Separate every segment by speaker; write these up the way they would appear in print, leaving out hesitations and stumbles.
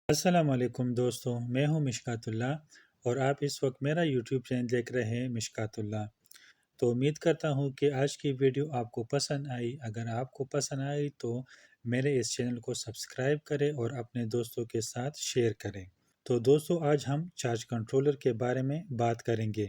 Speaker 1: السلام علیکم دوستوں، میں ہوں مشکات اللہ اور آپ اس وقت میرا یوٹیوب چینل دیکھ رہے ہیں مشکات اللہ۔ تو امید کرتا ہوں کہ آج کی ویڈیو آپ کو پسند آئی۔ اگر آپ کو پسند آئی تو میرے اس چینل کو سبسکرائب کریں اور اپنے دوستوں کے ساتھ شیئر کریں۔ تو دوستوں، آج ہم چارج کنٹرولر کے بارے میں بات کریں گے۔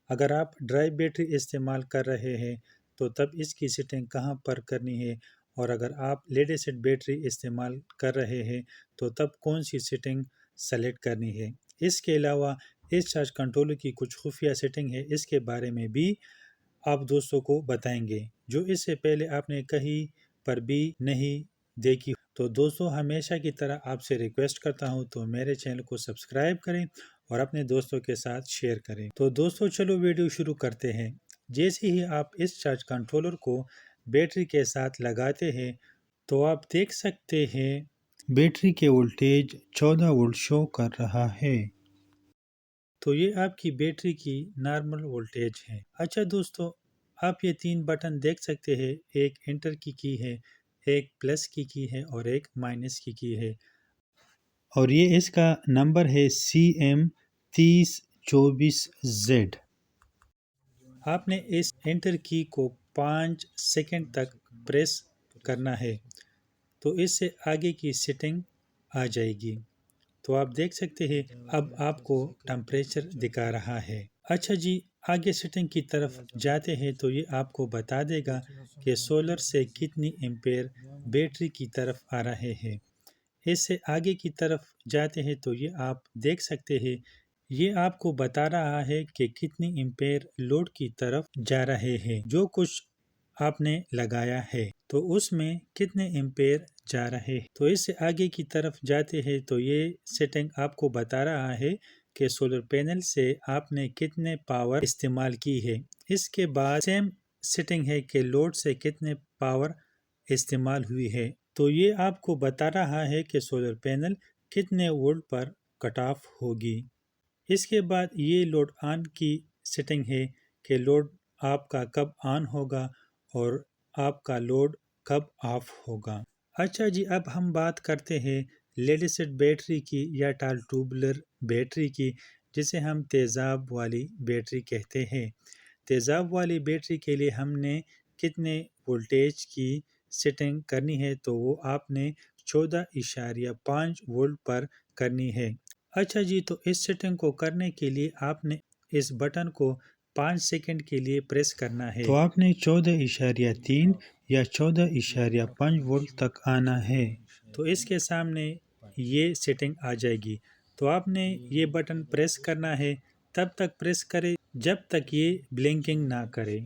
Speaker 1: اگر آپ ڈرائی بیٹری استعمال کر رہے ہیں تو تب اس کی سیٹنگ کہاں پر کرنی ہے، اور اگر آپ لیڈ ایسڈ بیٹری استعمال کر رہے ہیں تو تب کون سی سیٹنگ سلیکٹ کرنی ہے۔ اس کے علاوہ اس چارج کنٹرولر کی کچھ خفیہ سیٹنگ ہے، اس کے بارے میں بھی آپ دوستوں کو بتائیں گے جو اس سے پہلے آپ نے کہیں پر بھی نہیں دیکھی۔ تو دوستوں، ہمیشہ کی طرح آپ سے ریکویسٹ کرتا ہوں تو میرے چینل کو سبسکرائب کریں اور اپنے دوستوں کے ساتھ شیئر کریں۔ تو دوستوں، چلو ویڈیو شروع کرتے ہیں۔ جیسے ہی آپ اس چارج کنٹرولر کو بیٹری کے ساتھ لگاتے ہیں تو آپ دیکھ سکتے ہیں بیٹری کے وولٹیج 14 وولٹ شو کر رہا ہے۔ تو یہ آپ کی بیٹری کی نارمل وولٹیج ہے۔ اچھا دوستو، آپ یہ تین بٹن دیکھ سکتے ہیں، ایک انٹر کی ہے، ایک پلس کی ہے اور ایک مائنس کی ہے، اور یہ اس کا نمبر ہے CM3024Z۔ آپ نے اس انٹر کی کو 5 سیکنڈ تک پریس کرنا ہے تو اس سے آگے کی سیٹنگ آ جائے گی۔ تو آپ دیکھ سکتے ہیں اب آپ کو ٹمپریچر دکھا رہا ہے۔ اچھا جی، آگے سیٹنگ کی طرف جاتے ہیں تو یہ آپ کو بتا دے گا کہ سولر سے کتنی ایمپیر بیٹری کی طرف آ رہے ہیں۔ اس سے آگے کی طرف جاتے ہیں تو یہ آپ دیکھ سکتے ہیں، یہ آپ کو بتا رہا ہے کہ کتنی ایمپیر لوڈ کی طرف جا رہے ہیں۔ جو کچھ آپ نے لگایا ہے تو اس میں کتنے ایمپیر جا رہے ہیں۔ تو اس سے آگے کی طرف جاتے ہیں تو یہ سیٹنگ آپ کو بتا رہا ہے کہ سولر پینل سے آپ نے کتنے پاور استعمال کی ہے۔ اس کے بعد سیم سیٹنگ ہے کہ لوڈ سے کتنے پاور استعمال ہوئی ہے۔ تو یہ آپ کو بتا رہا ہے کہ سولر پینل کتنے وولٹ پر کٹ آف ہوگی۔ اس کے بعد یہ لوڈ آن کی سیٹنگ ہے کہ لوڈ آپ کا کب آن ہوگا اور آپ کا لوڈ کب آف ہوگا۔ اچھا جی، اب ہم بات کرتے ہیں لیڈ ایسڈ بیٹری کی یا ٹال ٹیوبولر بیٹری کی، جسے ہم تیزاب والی بیٹری کہتے ہیں۔ تیزاب والی بیٹری کے لیے ہم نے کتنے وولٹیج کی سیٹنگ کرنی ہے تو وہ آپ نے 14.5 وولٹ پر کرنی ہے۔ اچھا جی، تو اس سیٹنگ کو کرنے کے لیے آپ نے اس بٹن کو 5 سیکنڈ کے لیے پریس کرنا ہے۔ تو آپ نے 14.3 یا 14.5 وولٹ تک آنا ہے۔ تو اس کے سامنے یہ سیٹنگ آ جائے گی۔ تو آپ نے یہ بٹن پریس کرنا ہے، تب تک پریس کرے جب تک یہ بلنکنگ نہ کرے۔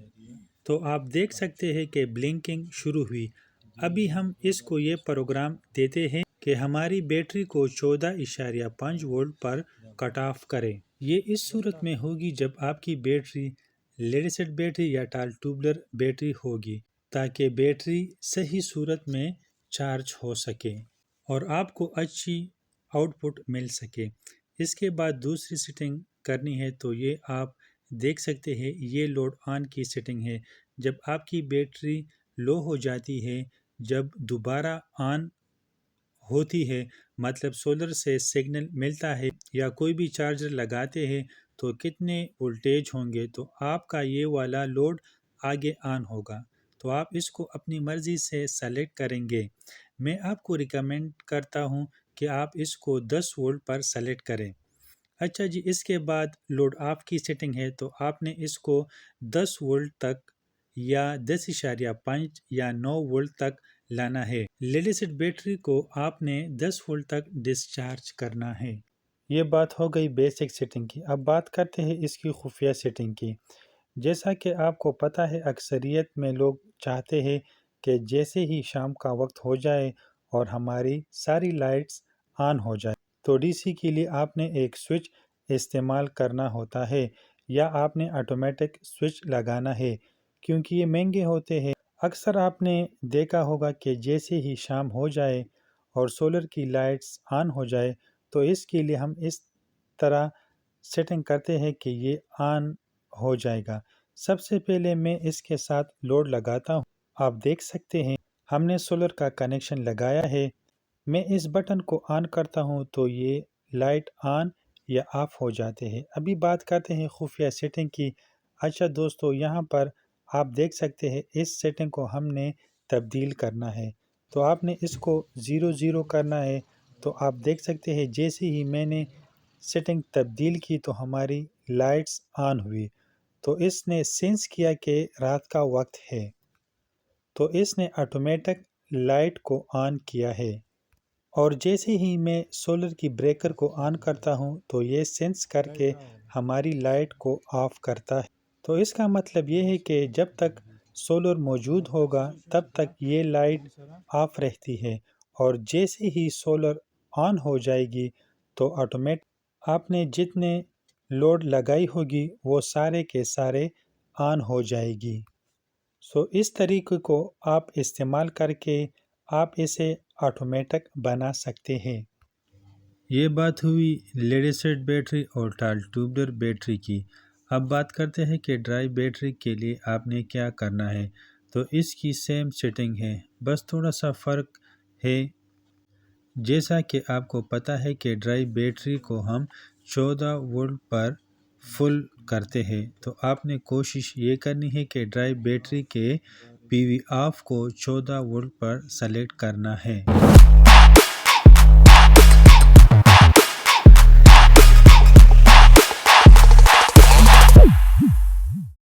Speaker 1: تو آپ دیکھ سکتے ہیں کہ بلنکنگ شروع ہوئی۔ ابھی ہم اس کو یہ پروگرام دیتے ہیں کہ ہماری بیٹری کو 14.5 وولٹ پر کٹ آف کرے۔ یہ اس صورت میں ہوگی جب آپ کی بیٹری لیڈ ایسڈ بیٹری یا ٹال ٹیوبولر بیٹری ہوگی، تاکہ بیٹری صحیح صورت میں چارج ہو سکے اور آپ کو اچھی آؤٹ پٹ مل سکے۔ اس کے بعد دوسری سیٹنگ کرنی ہے تو یہ آپ دیکھ سکتے ہیں، یہ لوڈ آن کی سیٹنگ ہے۔ جب آپ کی بیٹری لو ہو جاتی ہے، جب دوبارہ آن ہوتی ہے، مطلب سولر سے سگنل ملتا ہے یا کوئی بھی چارجر لگاتے ہیں تو کتنے وولٹیج ہوں گے، تو آپ کا یہ والا لوڈ آگے آن ہوگا۔ تو آپ اس کو اپنی مرضی سے سلیکٹ کریں گے۔ میں آپ کو ریکمینڈ کرتا ہوں کہ آپ اس کو 10 وولٹ پر سلیکٹ کریں۔ اچھا جی، اس کے بعد لوڈ آف کی سیٹنگ ہے تو آپ نے اس کو 10 وولٹ تک یا 10.5 یا 9 وولٹ تک لانا ہے۔ لیڈ ایسڈ بیٹری کو آپ نے 10 وولٹ تک ڈسچارج کرنا ہے۔ یہ بات ہو گئی بیسک سیٹنگ کی۔ اب بات کرتے ہیں اس کی خفیہ سیٹنگ کی۔ جیسا کہ آپ کو پتہ ہے، اکثریت میں لوگ چاہتے ہیں کہ جیسے ہی شام کا وقت ہو جائے اور ہماری ساری لائٹس آن ہو جائے تو ڈی سی کے لیے آپ نے ایک سوئچ استعمال کرنا ہوتا ہے، یا آپ نے آٹومیٹک سوئچ لگانا ہے، کیونکہ یہ مہنگے ہوتے ہیں۔ اکثر آپ نے دیکھا ہوگا کہ جیسے ہی شام ہو جائے اور سولر کی لائٹس آن ہو جائے تو اس کے لیے ہم اس طرح سیٹنگ کرتے ہیں کہ یہ آن ہو جائے گا۔ سب سے پہلے میں اس کے ساتھ لوڈ لگاتا ہوں۔ آپ دیکھ سکتے ہیں ہم نے سولر کا کنیکشن لگایا ہے۔ میں اس بٹن کو آن کرتا ہوں تو یہ لائٹ آن یا آف ہو جاتے ہیں۔ ابھی بات کرتے ہیں خفیہ سیٹنگ کی۔ اچھا دوستو، یہاں پر آپ دیکھ سکتے ہیں اس سیٹنگ کو ہم نے تبدیل کرنا ہے، تو آپ نے اس کو 0 کرنا ہے۔ تو آپ دیکھ سکتے ہیں جیسے ہی میں نے سیٹنگ تبدیل کی تو ہماری لائٹس آن ہوئی، تو اس نے سینس کیا کہ رات کا وقت ہے، تو اس نے آٹومیٹک لائٹ کو آن کیا ہے۔ اور جیسے ہی میں سولر کی بریکر کو آن کرتا ہوں تو یہ سینس کر کے ہماری لائٹ کو آف کرتا ہے۔ تو اس کا مطلب یہ ہے کہ جب تک سولر موجود ہوگا تب تک یہ لائٹ آف رہتی ہے، اور جیسے ہی سولر آن ہو جائے گی تو آٹومیٹک آپ نے جتنے لوڈ لگائی ہوگی وہ سارے کے سارے آن ہو جائے گی۔ اس طریقے کو آپ استعمال کر کے آپ اسے آٹومیٹک بنا سکتے ہیں۔ یہ بات ہوئی لیڈ ایسڈ بیٹری اور ٹال ٹیوبلر بیٹری کی۔ اب بات کرتے ہیں کہ ڈرائی بیٹری کے لیے آپ نے کیا کرنا ہے۔ تو اس کی سیم سیٹنگ ہے، بس تھوڑا سا فرق ہے۔ جیسا کہ آپ کو پتہ ہے کہ ڈرائی بیٹری کو ہم 14 وولٹ پر فل کرتے ہیں، تو آپ نے کوشش یہ کرنی ہے کہ ڈرائی بیٹری کے پی وی آف کو 14 وولٹ پر سلیکٹ کرنا ہے۔